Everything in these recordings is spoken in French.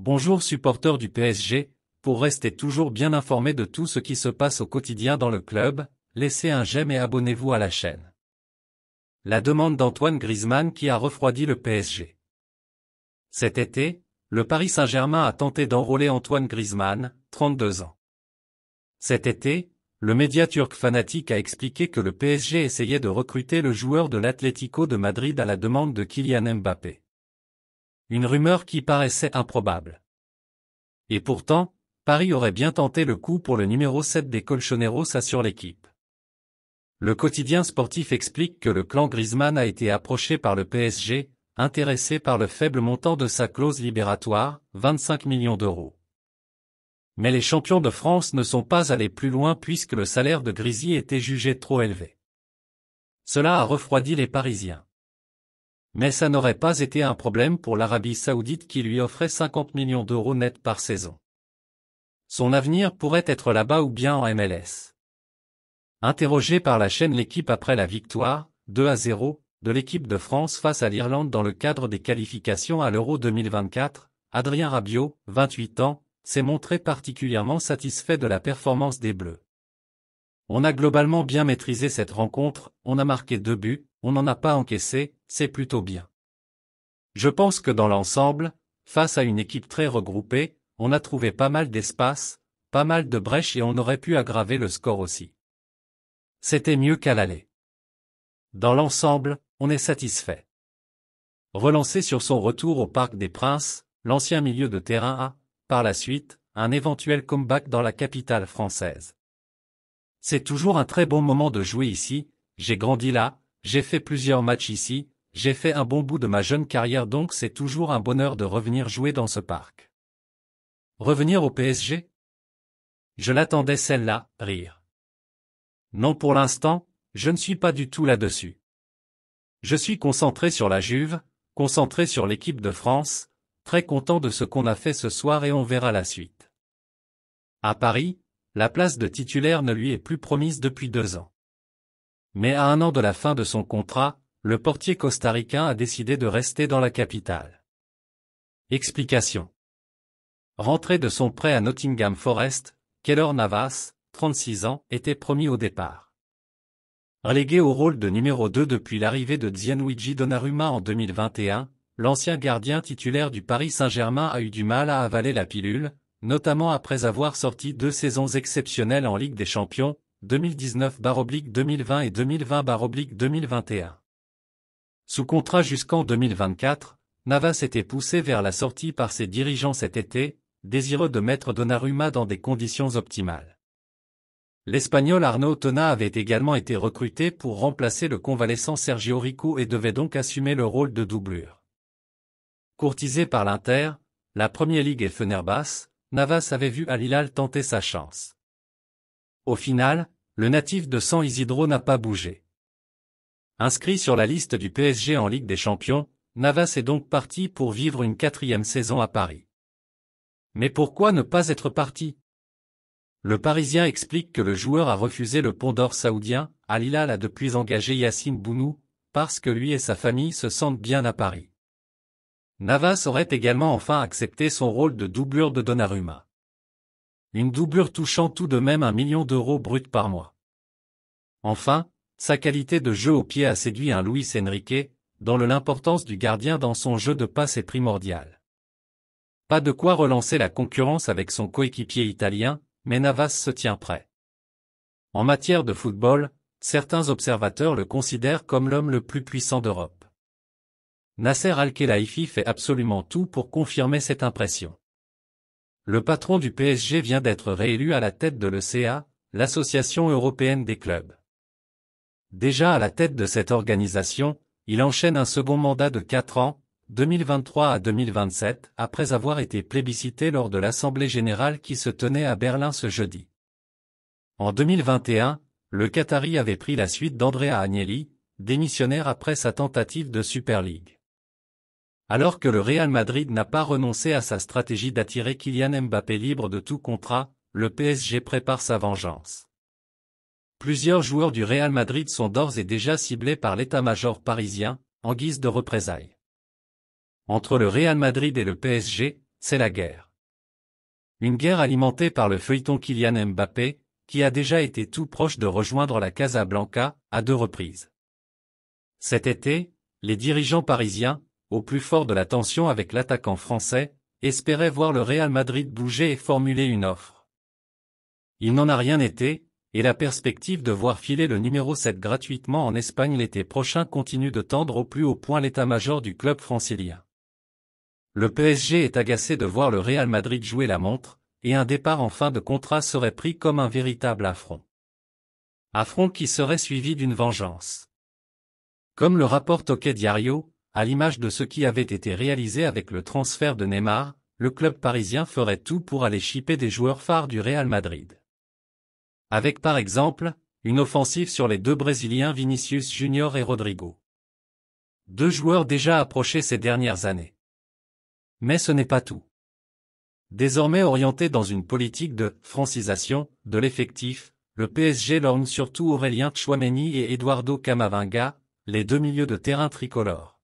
Bonjour supporters du PSG, pour rester toujours bien informé de tout ce qui se passe au quotidien dans le club, laissez un j'aime et abonnez-vous à la chaîne. La demande d'Antoine Griezmann qui a refroidi le PSG. Cet été, le Paris Saint-Germain a tenté d'enrôler Antoine Griezmann, 32 ans. Cet été, le média turc Fanatik a expliqué que le PSG essayait de recruter le joueur de l'Atlético de Madrid à la demande de Kylian Mbappé. Une rumeur qui paraissait improbable. Et pourtant, Paris aurait bien tenté le coup pour le numéro 7 des Colchoneros, assure l'équipe. Le quotidien sportif explique que le clan Griezmann a été approché par le PSG, intéressé par le faible montant de sa clause libératoire, 25 millions d'euros. Mais les champions de France ne sont pas allés plus loin puisque le salaire de Griezmann était jugé trop élevé. Cela a refroidi les Parisiens. Mais ça n'aurait pas été un problème pour l'Arabie Saoudite qui lui offrait 50 millions d'euros net par saison. Son avenir pourrait être là-bas ou bien en MLS. Interrogé par la chaîne L'Équipe après la victoire, 2-0, de l'équipe de France face à l'Irlande dans le cadre des qualifications à l'Euro 2024, Adrien Rabiot, 28 ans, s'est montré particulièrement satisfait de la performance des Bleus. On a globalement bien maîtrisé cette rencontre, on a marqué 2 buts, on n'en a pas encaissé, c'est plutôt bien. Je pense que dans l'ensemble, face à une équipe très regroupée, on a trouvé pas mal d'espace, pas mal de brèches et on aurait pu aggraver le score aussi. C'était mieux qu'à l'aller. Dans l'ensemble, on est satisfait. Relancé sur son retour au Parc des Princes, l'ancien milieu de terrain a, par la suite, un éventuel comeback dans la capitale française. C'est toujours un très bon moment de jouer ici, j'ai grandi là, j'ai fait plusieurs matchs ici, j'ai fait un bon bout de ma jeune carrière donc c'est toujours un bonheur de revenir jouer dans ce parc. Revenir au PSG? Je l'attendais celle-là, rire. Non pour l'instant, je ne suis pas du tout là-dessus. Je suis concentré sur la Juve, concentré sur l'équipe de France, très content de ce qu'on a fait ce soir et on verra la suite. À Paris, la place de titulaire ne lui est plus promise depuis 2 ans. Mais à 1 an de la fin de son contrat, le portier costaricain a décidé de rester dans la capitale. Explication. Rentré de son prêt à Nottingham Forest, Keylor Navas, 36 ans, était promis au départ. Relégué au rôle de numéro 2 depuis l'arrivée de Gianluigi Donnarumma en 2021, l'ancien gardien titulaire du Paris Saint-Germain a eu du mal à avaler la pilule, notamment après avoir sorti 2 saisons exceptionnelles en Ligue des Champions, 2019/2020 et 2020/2021. Sous contrat jusqu'en 2024, Navas était poussé vers la sortie par ses dirigeants cet été, désireux de mettre Donnarumma dans des conditions optimales. L'Espagnol Arnau Tona avait également été recruté pour remplacer le convalescent Sergio Rico et devait donc assumer le rôle de doublure. Courtisé par l'Inter, la Premier League et Fenerbahçe, Navas avait vu Al Hilal tenter sa chance. Au final, le natif de San Isidro n'a pas bougé. Inscrit sur la liste du PSG en Ligue des Champions, Navas est donc parti pour vivre une 4e saison à Paris. Mais pourquoi ne pas être parti? Le Parisien explique que le joueur a refusé le Pont d'Or saoudien, Al Hilal a depuis engagé Yassine Bounou, parce que lui et sa famille se sentent bien à Paris. Navas aurait également enfin accepté son rôle de doublure de Donnarumma. Une doublure touchant tout de même 1 million d'euros brut par mois. Enfin, sa qualité de jeu au pied a séduit un Luis Enrique, dont l'importance du gardien dans son jeu de passe est primordiale. Pas de quoi relancer la concurrence avec son coéquipier italien, mais Navas se tient prêt. En matière de football, certains observateurs le considèrent comme l'homme le plus puissant d'Europe. Nasser Al-Khelaifi fait absolument tout pour confirmer cette impression. Le patron du PSG vient d'être réélu à la tête de l'ECA, l'Association européenne des clubs. Déjà à la tête de cette organisation, il enchaîne un second mandat de 4 ans, 2023 à 2027, après avoir été plébiscité lors de l'Assemblée générale qui se tenait à Berlin ce jeudi. En 2021, le Qatari avait pris la suite d'Andrea Agnelli, démissionnaire après sa tentative de Super League. Alors que le Real Madrid n'a pas renoncé à sa stratégie d'attirer Kylian Mbappé libre de tout contrat, le PSG prépare sa vengeance. Plusieurs joueurs du Real Madrid sont d'ores et déjà ciblés par l'état-major parisien, en guise de représailles. Entre le Real Madrid et le PSG, c'est la guerre. Une guerre alimentée par le feuilleton Kylian Mbappé, qui a déjà été tout proche de rejoindre la Casablanca, à 2 reprises. Cet été, les dirigeants parisiens, au plus fort de la tension avec l'attaquant français, espéraient voir le Real Madrid bouger et formuler une offre. Il n'en a rien été, et la perspective de voir filer le numéro 7 gratuitement en Espagne l'été prochain continue de tendre au plus haut point l'état-major du club francilien. Le PSG est agacé de voir le Real Madrid jouer la montre, et un départ en fin de contrat serait pris comme un véritable affront. Affront qui serait suivi d'une vengeance. Comme le rapporte OK Diario, à l'image de ce qui avait été réalisé avec le transfert de Neymar, le club parisien ferait tout pour aller chipper des joueurs phares du Real Madrid. Avec par exemple, une offensive sur les 2 Brésiliens Vinicius Junior et Rodrigo. 2 joueurs déjà approchés ces dernières années. Mais ce n'est pas tout. Désormais orienté dans une politique de « francisation » de l'effectif, le PSG lorgne surtout Aurélien Tchouaméni et Eduardo Camavinga, les 2 milieux de terrain tricolores.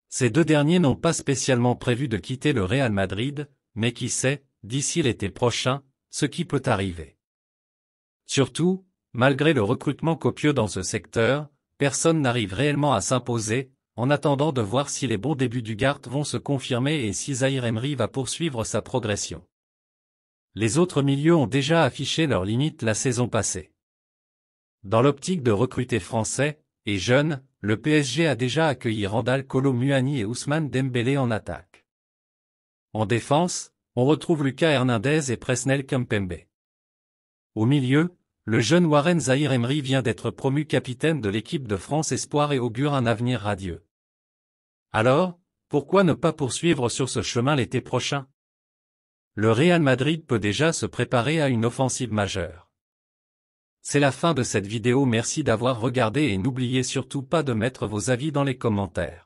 Ces 2 derniers n'ont pas spécialement prévu de quitter le Real Madrid, mais qui sait, d'ici l'été prochain, ce qui peut arriver. Surtout, malgré le recrutement copieux dans ce secteur, personne n'arrive réellement à s'imposer, en attendant de voir si les bons débuts du Gard vont se confirmer et si Zaïre Emery va poursuivre sa progression. Les autres milieux ont déjà affiché leurs limites la saison passée. Dans l'optique de recruter français, et jeunes, le PSG a déjà accueilli Randal Kolo Muani et Ousmane Dembélé en attaque. En défense, on retrouve Lucas Hernandez et Presnel Kimpembe. Au milieu, le jeune Warren Zaïre Emery vient d'être promu capitaine de l'équipe de France Espoir et augure un avenir radieux. Alors, pourquoi ne pas poursuivre sur ce chemin l'été prochain? Le Real Madrid peut déjà se préparer à une offensive majeure. C'est la fin de cette vidéo, merci d'avoir regardé et n'oubliez surtout pas de mettre vos avis dans les commentaires.